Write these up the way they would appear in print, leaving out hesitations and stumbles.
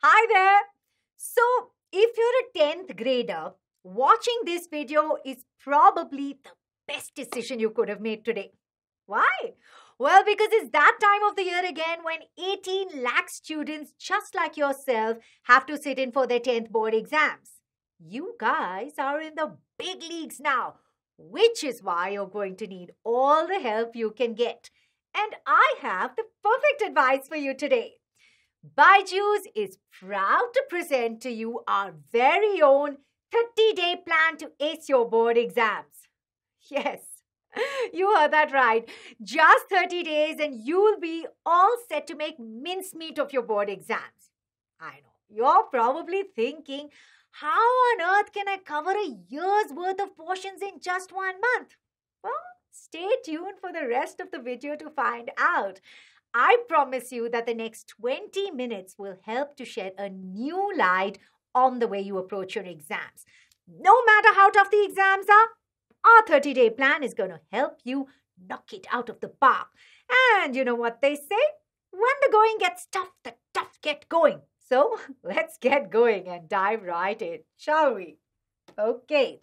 Hi there. So, if you're a 10th grader, watching this video is probably the best decision you could have made today. Why? Well, because it's that time of the year again when 18 lakh students just like yourself have to sit in for their 10th board exams. You guys are in the big leagues now, which is why you're going to need all the help you can get. And I have the perfect advice for you today. BYJU'S is proud to present to you our very own 30-day plan to ace your board exams. Yes, you heard that right. Just 30 days and you'll be all set to make mincemeat of your board exams. I know, you're probably thinking, how on earth can I cover a year's worth of portions in just 1 month? Well, stay tuned for the rest of the video to find out. I promise you that the next 20 minutes will help to shed a new light on the way you approach your exams. No matter how tough the exams are, our 30-day plan is going to help you knock it out of the park. And you know what they say? When the going gets tough, the tough get going. So let's get going and dive right in, shall we? Okay.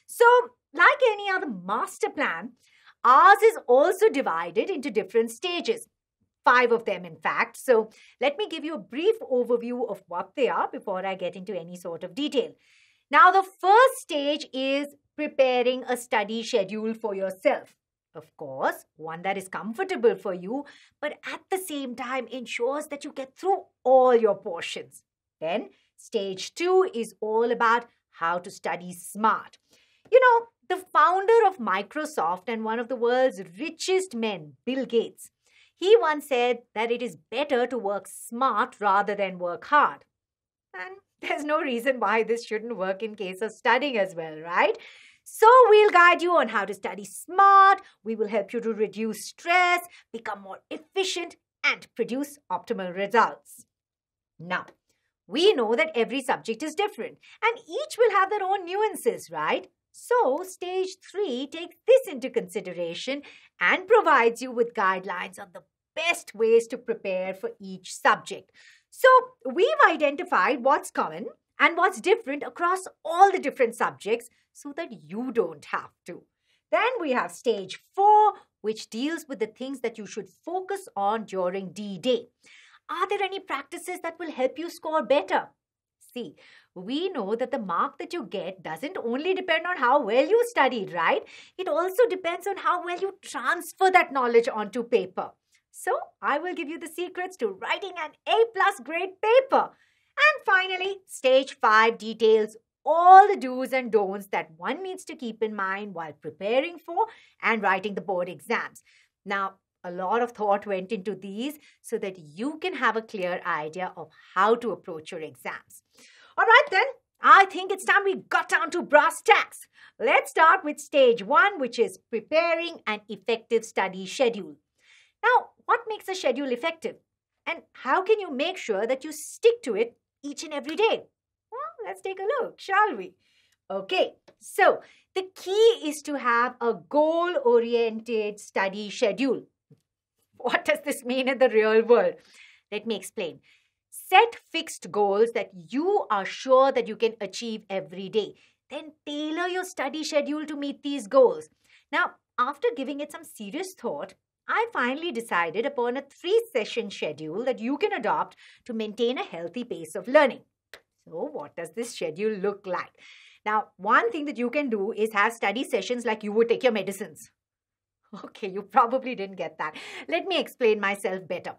So, like any other master plan, ours is also divided into different stages. 5 of them, in fact. So let me give you a brief overview of what they are before I get into any sort of detail. Now, the first stage is preparing a study schedule for yourself. Of course, one that is comfortable for you, but at the same time ensures that you get through all your portions. Then, stage 2 is all about how to study smart. You know, the founder of Microsoft and one of the world's richest men, Bill Gates, he once said that it is better to work smart rather than work hard. And there's no reason why this shouldn't work in case of studying as well, right? So we'll guide you on how to study smart. We will help you to reduce stress, become more efficient, and produce optimal results. Now, we know that every subject is different and each will have their own nuances, right? So, stage 3 takes this into consideration and provides you with guidelines on the best ways to prepare for each subject. So, we've identified what's common and what's different across all the different subjects so that you don't have to. Then we have stage 4, which deals with the things that you should focus on during D-Day. Are there any practices that will help you score better? See, we know that the mark that you get doesn't only depend on how well you studied, right? It also depends on how well you transfer that knowledge onto paper. So, I will give you the secrets to writing an A+ grade paper. And finally, stage 5 details all the do's and don'ts that one needs to keep in mind while preparing for and writing the board exams. Now, a lot of thought went into these so that you can have a clear idea of how to approach your exams. All right then, I think it's time we got down to brass tacks. Let's start with stage 1, which is preparing an effective study schedule. Now, what makes a schedule effective? And how can you make sure that you stick to it each and every day? Well, let's take a look, shall we? Okay, so the key is to have a goal-oriented study schedule. What does this mean in the real world? Let me explain. Set fixed goals that you are sure that you can achieve every day. Then tailor your study schedule to meet these goals. Now, after giving it some serious thought, I finally decided upon a 3-session schedule that you can adopt to maintain a healthy pace of learning. So, what does this schedule look like? Now, one thing that you can do is have study sessions like you would take your medicines. Okay, you probably didn't get that. Let me explain myself better.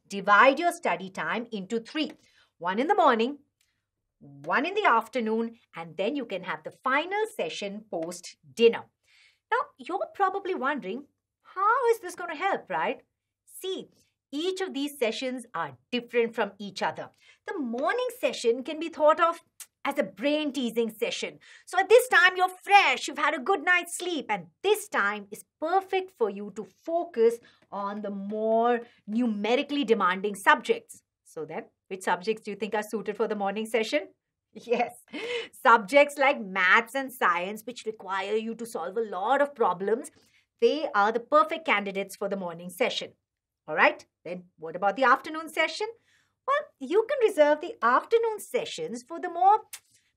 Divide your study time into 3. 1 in the morning, 1 in the afternoon, and then you can have the final session post-dinner. Now, you're probably wondering, how is this going to help, right? See, each of these sessions are different from each other. The morning session can be thought of as a brain-teasing session. So at this time, you're fresh, you've had a good night's sleep, and this time is perfect for you to focus on the more numerically demanding subjects. So then, which subjects do you think are suited for the morning session? Yes, subjects like maths and science, which require you to solve a lot of problems, they are the perfect candidates for the morning session. All right, then what about the afternoon session? Well, you can reserve the afternoon sessions for the more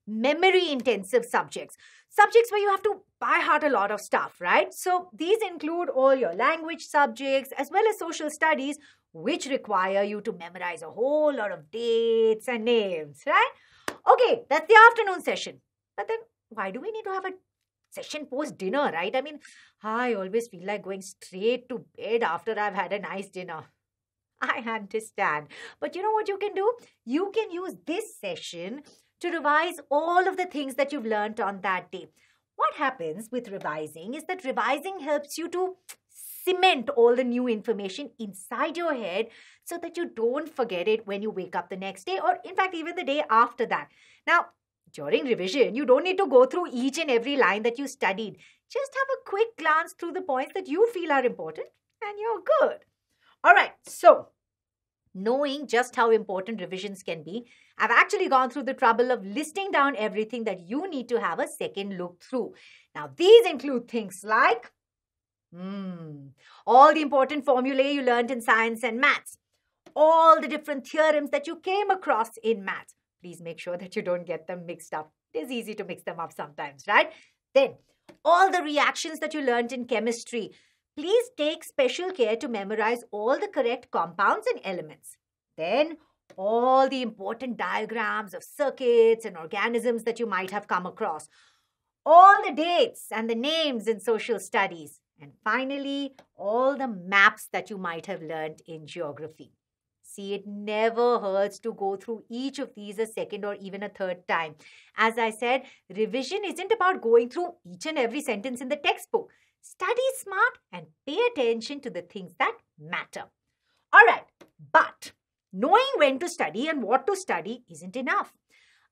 memory intensive subjects. Subjects where you have to by heart a lot of stuff, right? So these include all your language subjects as well as social studies, which require you to memorize a whole lot of dates and names, right? Okay, that's the afternoon session. But then why do we need to have a session post dinner, right? I mean, I always feel like going straight to bed after I've had a nice dinner. I understand. But you know what you can do? You can use this session to revise all of the things that you've learned on that day. What happens with revising is that revising helps you to cement all the new information inside your head so that you don't forget it when you wake up the next day or, in fact, even the day after that. Now, during revision, you don't need to go through each and every line that you studied. Just have a quick glance through the points that you feel are important and you're good. All right, so knowing just how important revisions can be, I've actually gone through the trouble of listing down everything that you need to have a second look through. Now, these include things like all the important formulae you learned in science and maths, all the different theorems that you came across in maths. Please make sure that you don't get them mixed up. It is easy to mix them up sometimes, right? Then, all the reactions that you learned in chemistry. Please take special care to memorize all the correct compounds and elements. Then, all the important diagrams of circuits and organisms that you might have come across. All the dates and the names in social studies. And finally, all the maps that you might have learned in geography. See, it never hurts to go through each of these a second or even a third time. As I said, revision isn't about going through each and every sentence in the textbook. Study smart and pay attention to the things that matter. All right, but knowing when to study and what to study isn't enough.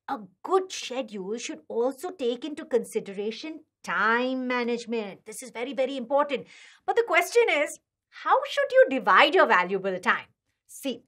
A good schedule should also take into consideration time management. This is very, very important. But the question is, how should you divide your valuable time? See,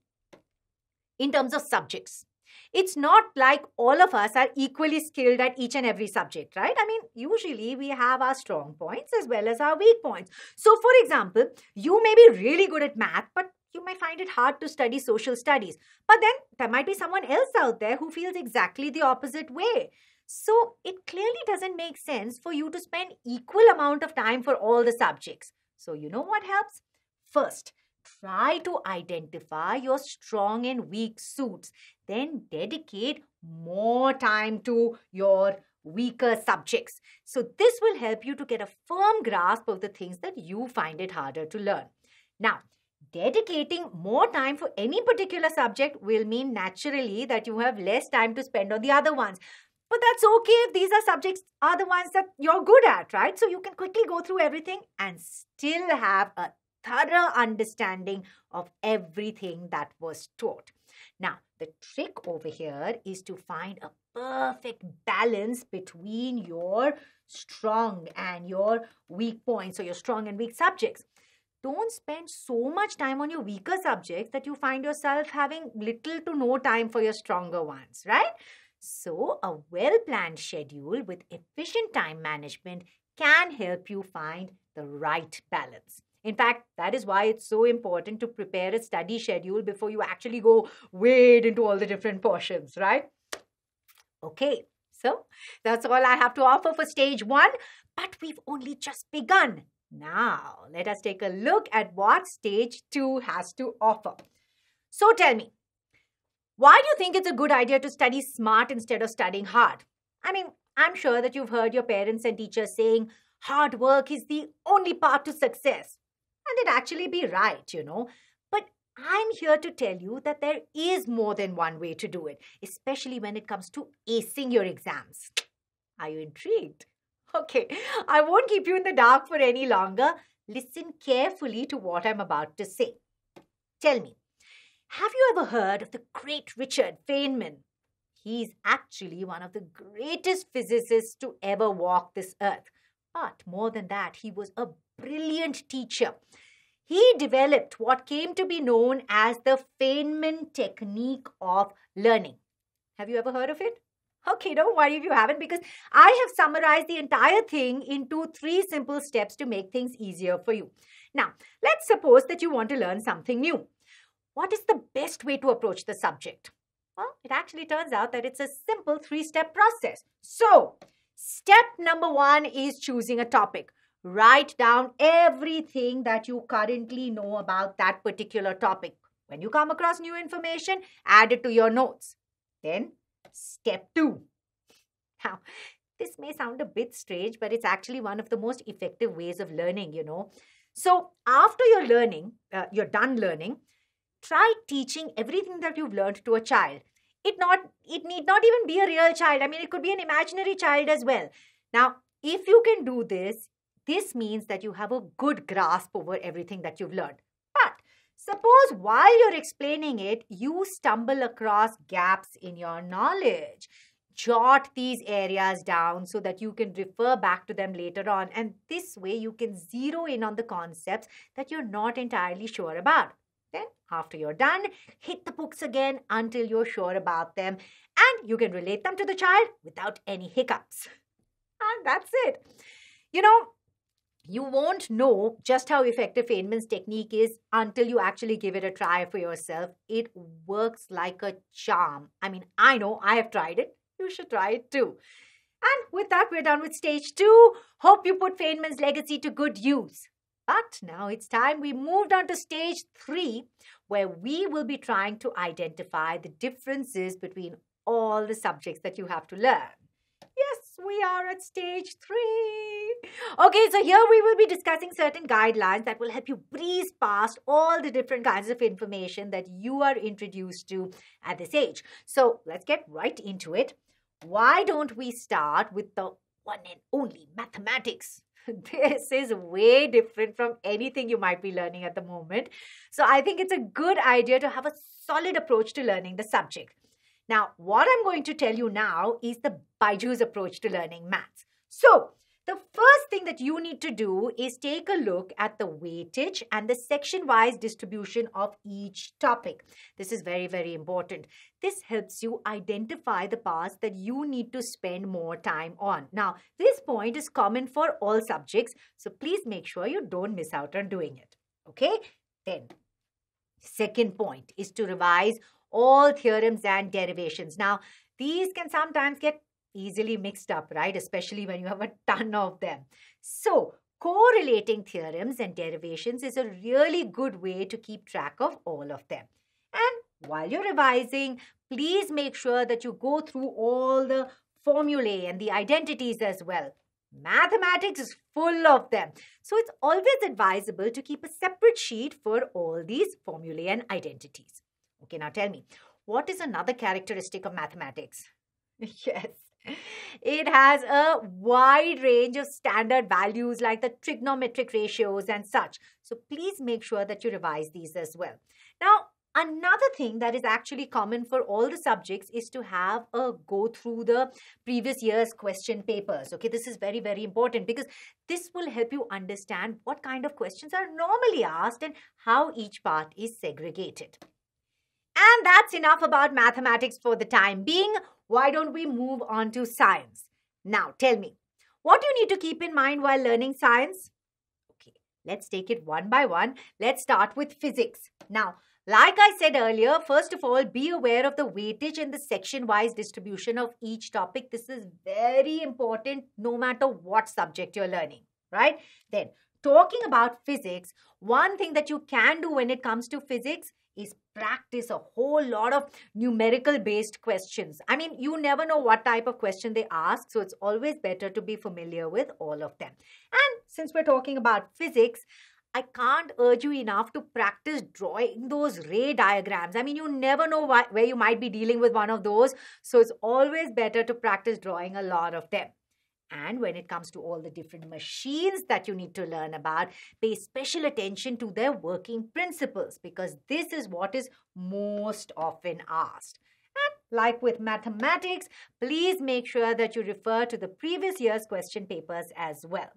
in terms of subjects, it's not like all of us are equally skilled at each and every subject, right? I mean, usually we have our strong points as well as our weak points. So, for example, you may be really good at math, but you might find it hard to study social studies. But then there might be someone else out there who feels exactly the opposite way. So, it clearly doesn't make sense for you to spend equal amount of time for all the subjects. So, you know what helps? First, try to identify your strong and weak suits. Then dedicate more time to your weaker subjects. So this will help you to get a firm grasp of the things that you find it harder to learn. Now, dedicating more time for any particular subject will mean naturally that you have less time to spend on the other ones. But that's okay if these are subjects are the ones that you're good at, right? So you can quickly go through everything and still have a thorough understanding of everything that was taught. Now, the trick over here is to find a perfect balance between your strong and your weak points, or your strong and weak subjects. Don't spend so much time on your weaker subjects that you find yourself having little to no time for your stronger ones, right? So, a well-planned schedule with efficient time management can help you find the right balance. In fact, that is why it's so important to prepare a study schedule before you actually go wade into all the different portions, right? Okay, so that's all I have to offer for stage 1, but we've only just begun. Now, let us take a look at what stage 2 has to offer. So tell me, why do you think it's a good idea to study smart instead of studying hard? I mean, I'm sure that you've heard your parents and teachers saying hard work is the only path to success. And they'd actually be right, you know. But I'm here to tell you that there is more than one way to do it, especially when it comes to acing your exams. Are you intrigued? Okay, I won't keep you in the dark for any longer. Listen carefully to what I'm about to say. Tell me, have you ever heard of the great Richard Feynman? He's actually one of the greatest physicists to ever walk this earth. But more than that, he was a brilliant teacher. He developed what came to be known as the Feynman technique of learning. Have you ever heard of it? Okay, don't worry if you haven't, because I have summarized the entire thing into 3 simple steps to make things easier for you. Now, let's suppose that you want to learn something new. what is the best way to approach the subject? Well, it actually turns out that it's a simple 3-step process. So, step number 1 is choosing a topic. Write down everything that you currently know about that particular topic. When you come across new information, add it to your notes. Then, step 2. Now, this may sound a bit strange, but it's actually one of the most effective ways of learning, So, after you're done learning, try teaching everything that you've learned to a child. It need not even be a real child. I mean, it could be an imaginary child as well. Now, if you can do this, this means that you have a good grasp over everything that you've learned. But suppose while you're explaining it, you stumble across gaps in your knowledge. Jot these areas down so that you can refer back to them later on. And this way you can zero in on the concepts that you're not entirely sure about. Then, after you're done, hit the books again until you're sure about them. And you can relate them to the child without any hiccups. And that's it. You won't know just how effective Feynman's technique is until you actually give it a try for yourself. It works like a charm. I mean, I know I have tried it. You should try it too. And with that, we're done with stage 2. Hope you put Feynman's legacy to good use. But now it's time we moved on to stage 3, where we will be trying to identify the differences between all the subjects that you have to learn. Yes, we are at stage 3. Okay, so here we will be discussing certain guidelines that will help you breeze past all the different kinds of information that you are introduced to at this age. So let's get right into it. Why don't we start with the one and only mathematics? This is way different from anything you might be learning at the moment. So I think it's a good idea to have a solid approach to learning the subject. Now, what I'm going to tell you now is the BYJU'S approach to learning maths. So, the first thing that you need to do is take a look at the weightage and the section-wise distribution of each topic. This is very, very important. This helps you identify the parts that you need to spend more time on. Now, this point is common for all subjects, so please make sure you don't miss out on doing it. Okay? Then, second point is to revise all theorems and derivations. Now, these can sometimes get easily mixed up, right? Especially when you have a ton of them. So, correlating theorems and derivations is a really good way to keep track of all of them. And while you're revising, please make sure that you go through all the formulae and the identities as well. Mathematics is full of them. So, it's always advisable to keep a separate sheet for all these formulae and identities. Okay, now tell me, what is another characteristic of mathematics? Yes, it has a wide range of standard values like the trigonometric ratios and such. So please make sure that you revise these as well. Now, another thing that is actually common for all the subjects is to have a go through the previous year's question papers. Okay, this is very, very important because this will help you understand what kind of questions are normally asked and how each part is segregated. And that's enough about mathematics for the time being. Why don't we move on to science? Now, tell me, what do you need to keep in mind while learning science? Okay, let's take it one by one. Let's start with physics. Now, like I said earlier, first of all, be aware of the weightage and the section-wise distribution of each topic. This is very important no matter what subject you're learning, right? Then, talking about physics, one thing that you can do when it comes to physics is practice a whole lot of numerical based questions. I mean, you never know what type of question they ask, so it's always better to be familiar with all of them. And since we're talking about physics, I can't urge you enough to practice drawing those ray diagrams. I mean, you never know where you might be dealing with one of those, so it's always better to practice drawing a lot of them. And when it comes to all the different machines that you need to learn about, pay special attention to their working principles because this is what is most often asked. And like with mathematics, please make sure that you refer to the previous year's question papers as well.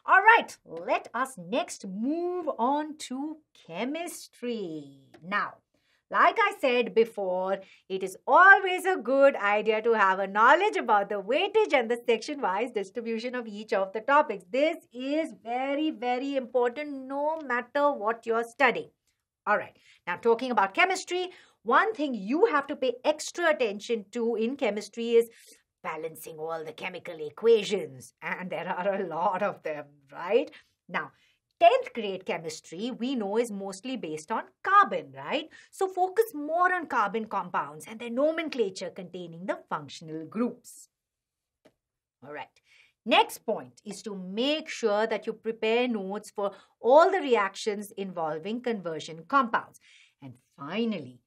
All right, let us next move on to chemistry. Now, like I said before, it is always a good idea to have a knowledge about the weightage and the section-wise distribution of each of the topics. This is very, very important no matter what you're studying. All right. Now, talking about chemistry, one thing you have to pay extra attention to in chemistry is balancing all the chemical equations. And there are a lot of them, right? Now, 10th grade chemistry we know is mostly based on carbon, right? So focus more on carbon compounds and their nomenclature containing the functional groups. All right. Next point is to make sure that you prepare notes for all the reactions involving conversion compounds. And finally,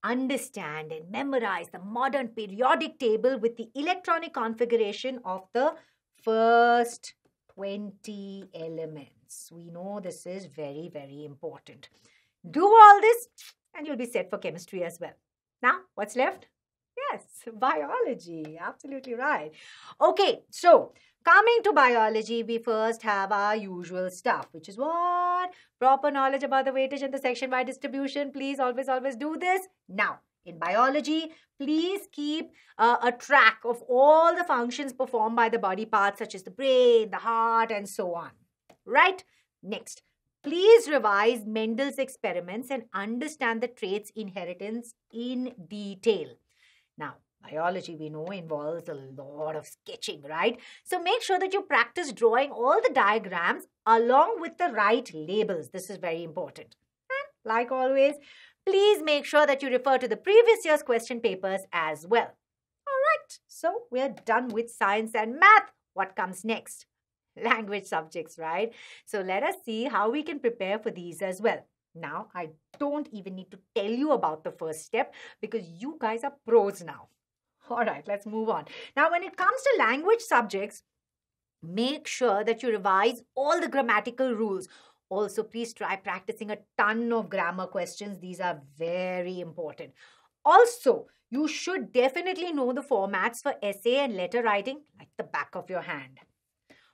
understand and memorize the modern periodic table with the electronic configuration of the first 20 elements. We know this is very, very important. Do all this and you'll be set for chemistry as well. Now, what's left? Yes, biology. Absolutely right. Okay, so coming to biology, we first have our usual stuff, which is what? Proper knowledge about the weightage and the section-wide distribution. Please always do this. Now, in biology, please keep a track of all the functions performed by the body parts such as the brain, the heart, and so on. Right? Next, please revise Mendel's experiments and understand the traits inheritance in detail. Now, biology we know involves a lot of sketching, right? So make sure that you practice drawing all the diagrams along with the right labels. This is very important. And like always, please make sure that you refer to the previous year's question papers as well. All right, so we're done with science and math. What comes next? Language subjects, right? So let us see how we can prepare for these as well. Now, I don't even need to tell you about the first step because you guys are pros now. All right, let's move on. Now, when it comes to language subjects, make sure that you revise all the grammatical rules. Also, please try practicing a ton of grammar questions. These are very important. Also, you should definitely know the formats for essay and letter writing like the back of your hand.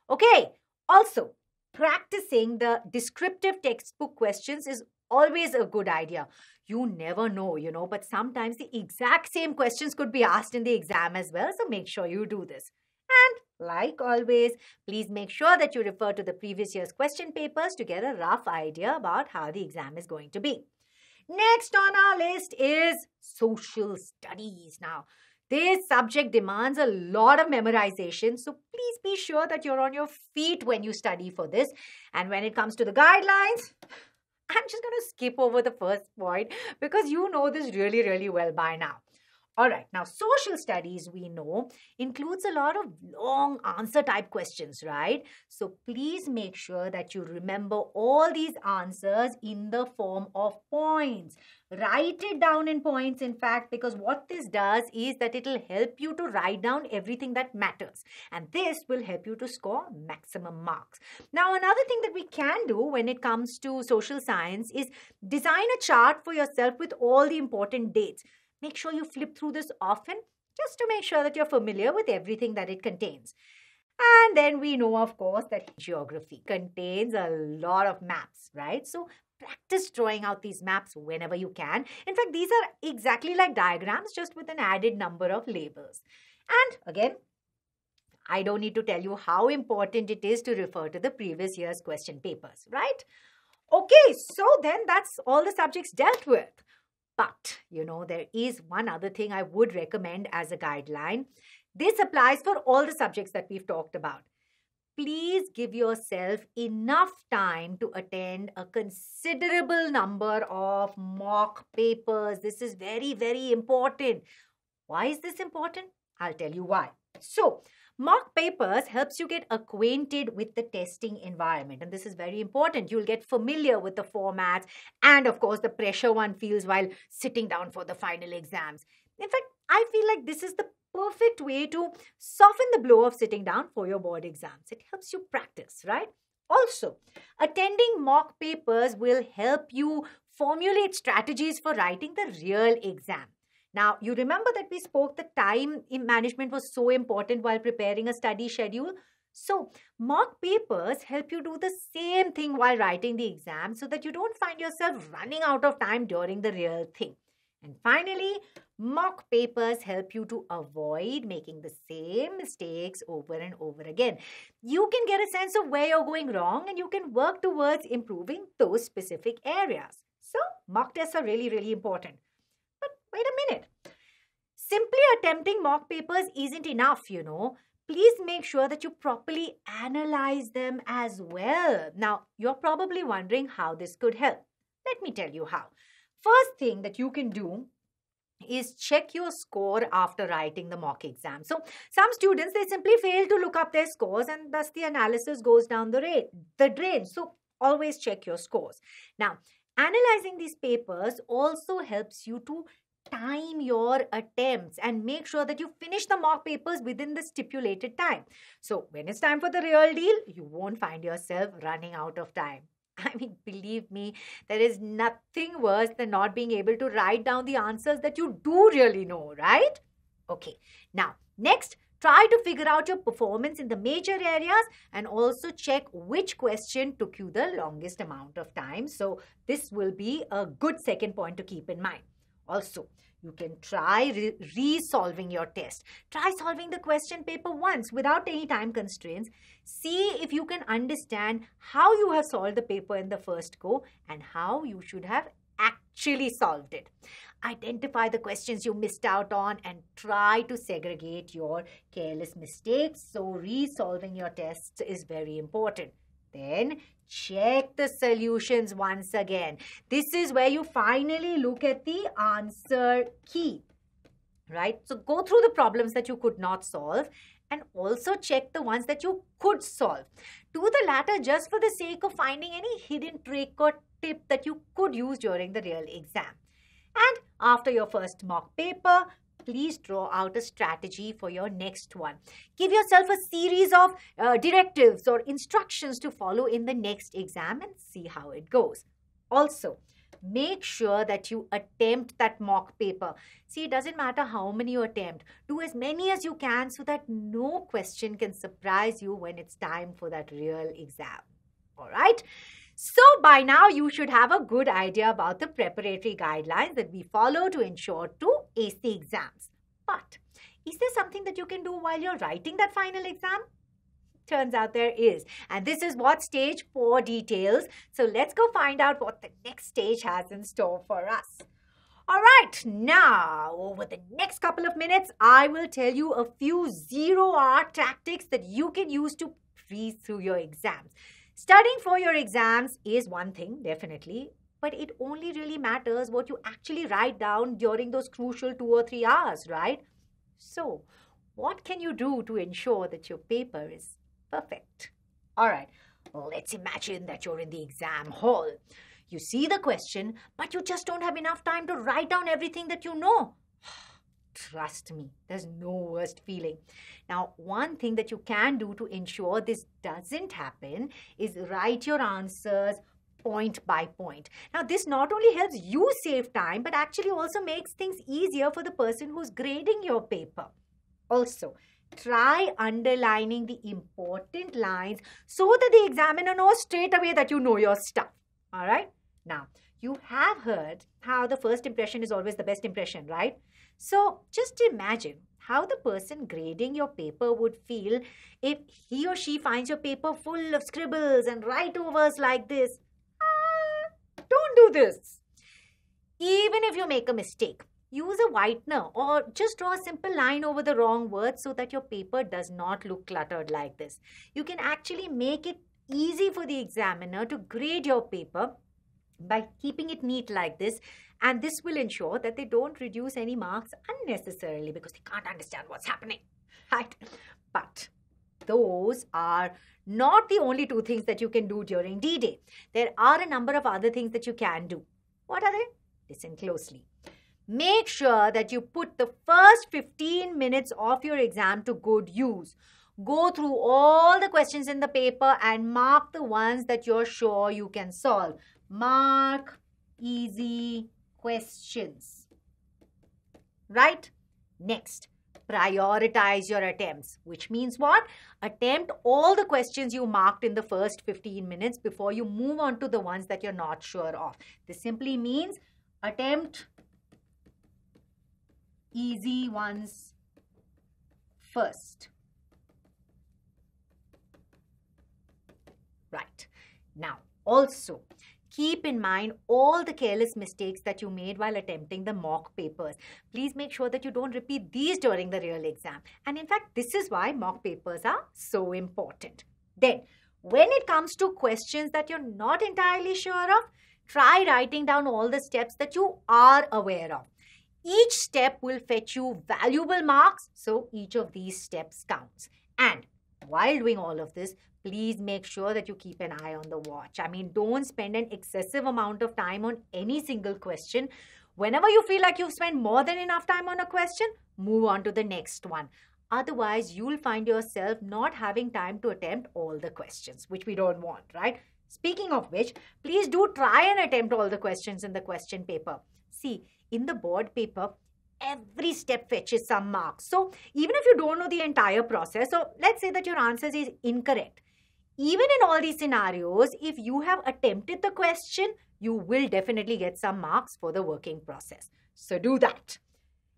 Okay, also, practicing the descriptive textbook questions is always a good idea. You never know, but sometimes the exact same questions could be asked in the exam as well. So make sure you do this. And like always, please make sure that you refer to the previous year's question papers to get a rough idea about how the exam is going to be. Next on our list is social studies. Now, this subject demands a lot of memorization, so please be sure that you're on your feet when you study for this. And when it comes to the guidelines, I'm just going to skip over the first point because you know this really, really well by now. All right, now social studies we know includes a lot of long answer type questions, right? So please make sure that you remember all these answers in the form of points. Write it down in points, in fact, because what this does is that it will help you to write down everything that matters. And this will help you to score maximum marks. Now, another thing that we can do when it comes to social science is design a chart for yourself with all the important dates. Make sure you flip through this often just to make sure that you're familiar with everything that it contains. And then we know, of course, that geography contains a lot of maps, right? So practice drawing out these maps whenever you can. In fact, these are exactly like diagrams, just with an added number of labels. And again, I don't need to tell you how important it is to refer to the previous year's question papers, right? Okay, so then that's all the subjects dealt with. But, there is one other thing I would recommend as a guideline. This applies for all the subjects that we've talked about. Please give yourself enough time to attend a considerable number of mock papers. This is very, very important. Why is this important? I'll tell you why. So, mock papers helps you get acquainted with the testing environment. And this is very important. You'll get familiar with the formats and, of course, the pressure one feels while sitting down for the final exams. In fact, I feel like this is the perfect way to soften the blow of sitting down for your board exams. It helps you practice, right? Also, attending mock papers will help you formulate strategies for writing the real exam. Now, you remember that we spoke that time management was so important while preparing a study schedule. So, mock papers help you do the same thing while writing the exam so that you don't find yourself running out of time during the real thing. And finally, mock papers help you to avoid making the same mistakes over and over again. You can get a sense of where you're going wrong and you can work towards improving those specific areas. So, mock tests are really, really important. But wait a minute. Simply attempting mock papers isn't enough, you know. Please make sure that you properly analyze them as well. Now, you're probably wondering how this could help. Let me tell you how. First thing that you can do is check your score after writing the mock exam. So, some students, they simply fail to look up their scores and thus the analysis goes down the drain. So, always check your scores. Now, analyzing these papers also helps you to time your attempts and make sure that you finish the mock papers within the stipulated time. So when it's time for the real deal, you won't find yourself running out of time. I mean, believe me, there is nothing worse than not being able to write down the answers that you do really know, right? Okay, now next, try to figure out your performance in the major areas and also check which question took you the longest amount of time. So this will be a good second point to keep in mind. Also, you can try re-solving your test. Try solving the question paper once without any time constraints. See if you can understand how you have solved the paper in the first go and how you should have actually solved it. Identify the questions you missed out on and try to segregate your careless mistakes. So, re-solving your tests is very important. Then, check the solutions once again. This is where you finally look at the answer key, right? So, go through the problems that you could not solve and also check the ones that you could solve. Do the latter just for the sake of finding any hidden trick or tip that you could use during the real exam. And after your first mock paper, please draw out a strategy for your next one. Give yourself a series of directives or instructions to follow in the next exam and see how it goes. Also, make sure that you attempt that mock paper. See, it doesn't matter how many you attempt. Do as many as you can so that no question can surprise you when it's time for that real exam. All right? So by now, you should have a good idea about the preparatory guidelines that we follow to ensure to ace the exams. But is there something that you can do while you're writing that final exam? Turns out there is. And this is what stage 4 details. So let's go find out what the next stage has in store for us. All right, now over the next couple of minutes, I will tell you a few zero-hour tactics that you can use to breeze through your exams. Studying for your exams is one thing, definitely, but it only really matters what you actually write down during those crucial 2 or 3 hours, right? So, what can you do to ensure that your paper is perfect? All right, let's imagine that you're in the exam hall. You see the question, but you just don't have enough time to write down everything that you know. Trust me, there's no worst feeling. Now, one thing that you can do to ensure this doesn't happen is write your answers point by point. Now, this not only helps you save time, but actually also makes things easier for the person who's grading your paper. Also, try underlining the important lines so that the examiner knows straight away that you know your stuff. All right? Now, you have heard how the first impression is always the best impression, right? So, just imagine how the person grading your paper would feel if he or she finds your paper full of scribbles and write-overs like this. Don't do this. Even if you make a mistake, use a whitener or just draw a simple line over the wrong words so that your paper does not look cluttered like this. You can actually make it easy for the examiner to grade your paper by keeping it neat like this, and this will ensure that they don't reduce any marks unnecessarily because they can't understand what's happening, right? But those are not the only 2 things that you can do during D-Day. There are a number of other things that you can do. What are they? Listen closely. Make sure that you put the first 15 minutes of your exam to good use. Go through all the questions in the paper and mark the ones that you're sure you can solve. Mark easy questions. Right? Next, prioritize your attempts, which means what? Attempt all the questions you marked in the first 15 minutes before you move on to the ones that you're not sure of. This simply means attempt easy ones first. Right. Now, also, keep in mind all the careless mistakes that you made while attempting the mock papers. Please make sure that you don't repeat these during the real exam. And in fact, this is why mock papers are so important. Then, when it comes to questions that you're not entirely sure of, try writing down all the steps that you are aware of. Each step will fetch you valuable marks, so each of these steps counts. And while doing all of this, please make sure that you keep an eye on the watch. I mean, don't spend an excessive amount of time on any single question. Whenever you feel like you've spent more than enough time on a question, move on to the next one. Otherwise, you'll find yourself not having time to attempt all the questions, which we don't want, right? Speaking of which, please do try and attempt all the questions in the question paper. See, in the board paper, every step fetches some marks. So, even if you don't know the entire process, so let's say that your answer is incorrect. Even in all these scenarios, if you have attempted the question, you will definitely get some marks for the working process. So, do that.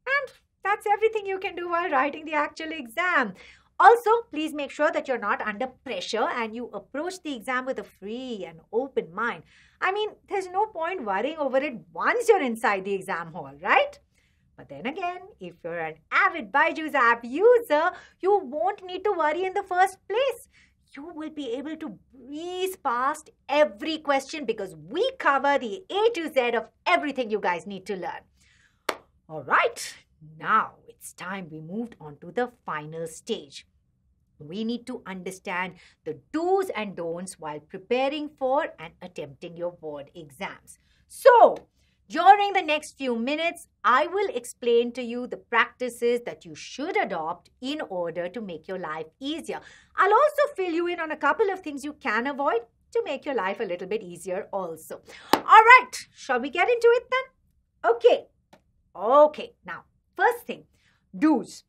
And that's everything you can do while writing the actual exam. Also, please make sure that you're not under pressure and you approach the exam with a free and open mind. I mean, there's no point worrying over it once you're inside the exam hall, right? But then again, if you're an avid BYJU'S app user, you won't need to worry in the first place. You will be able to breeze past every question because we cover the A to Z of everything you guys need to learn. All right. Now it's time we moved on to the final stage. We need to understand the do's and don'ts while preparing for and attempting your board exams. So, during the next few minutes, I will explain to you the practices that you should adopt in order to make your life easier. I'll also fill you in on a couple of things you can avoid to make your life a little bit easier also. All right, shall we get into it then? Okay, now. First thing, do's.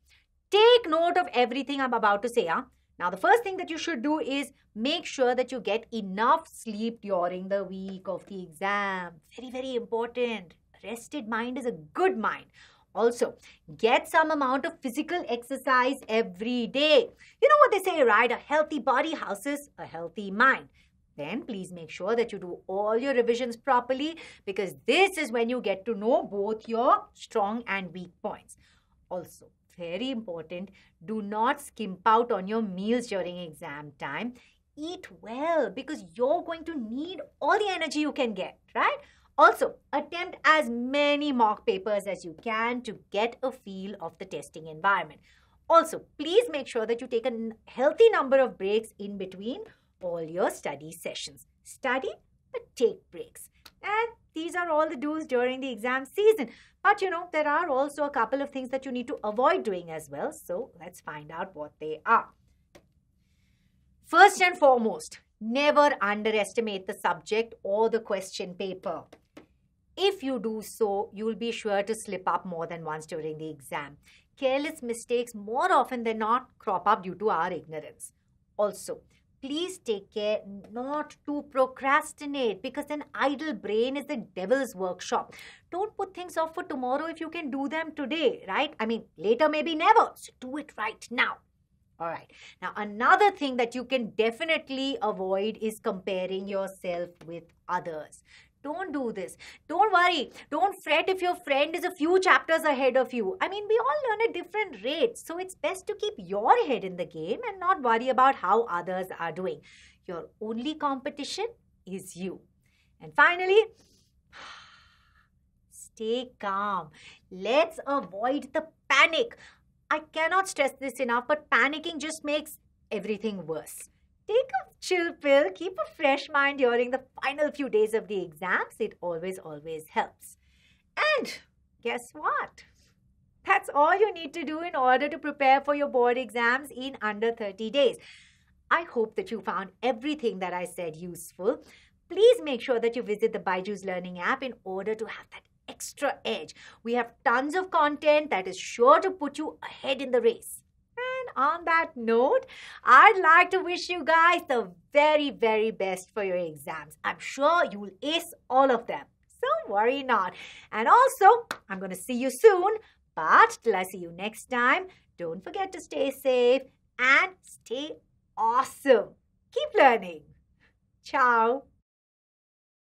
Take note of everything I'm about to say. Now, the first thing that you should do is make sure that you get enough sleep during the week of the exam. Very, very important. A rested mind is a good mind. Also, get some amount of physical exercise every day. You know what they say, right? A healthy body houses a healthy mind. Then please make sure that you do all your revisions properly because this is when you get to know both your strong and weak points. Also, very important, do not skimp out on your meals during exam time. Eat well because you're going to need all the energy you can get, right? Also, attempt as many mock papers as you can to get a feel of the testing environment. Also, please make sure that you take a healthy number of breaks in between all your study sessions. Study, but take breaks. And these are all the do's during the exam season. But you know, there are also a couple of things that you need to avoid doing as well. So let's find out what they are. First and foremost, never underestimate the subject or the question paper. If you do so, you will be sure to slip up more than once during the exam. Careless mistakes more often than not crop up due to our ignorance. Also, please take care not to procrastinate because an idle brain is the devil's workshop. Don't put things off for tomorrow if you can do them today, right? I mean, later maybe never. So do it right now. All right. Now, another thing that you can definitely avoid is comparing yourself with others. Don't do this. Don't worry. Don't fret if your friend is a few chapters ahead of you. I mean, we all learn at different rates. So it's best to keep your head in the game and not worry about how others are doing. Your only competition is you. And finally, stay calm. Let's avoid the panic. I cannot stress this enough, but panicking just makes everything worse. Take a chill pill, keep a fresh mind during the final few days of the exams. It always helps. And guess what? That's all you need to do in order to prepare for your board exams in under 30 days. I hope that you found everything that I said useful. Please make sure that you visit the BYJU'S Learning app in order to have that extra edge. We have tons of content that is sure to put you ahead in the race. On that note, I'd like to wish you guys the very, very best for your exams. I'm sure you will ace all of them. So worry not. And also, I'm going to see you soon. But till I see you next time, don't forget to stay safe and stay awesome. Keep learning. Ciao.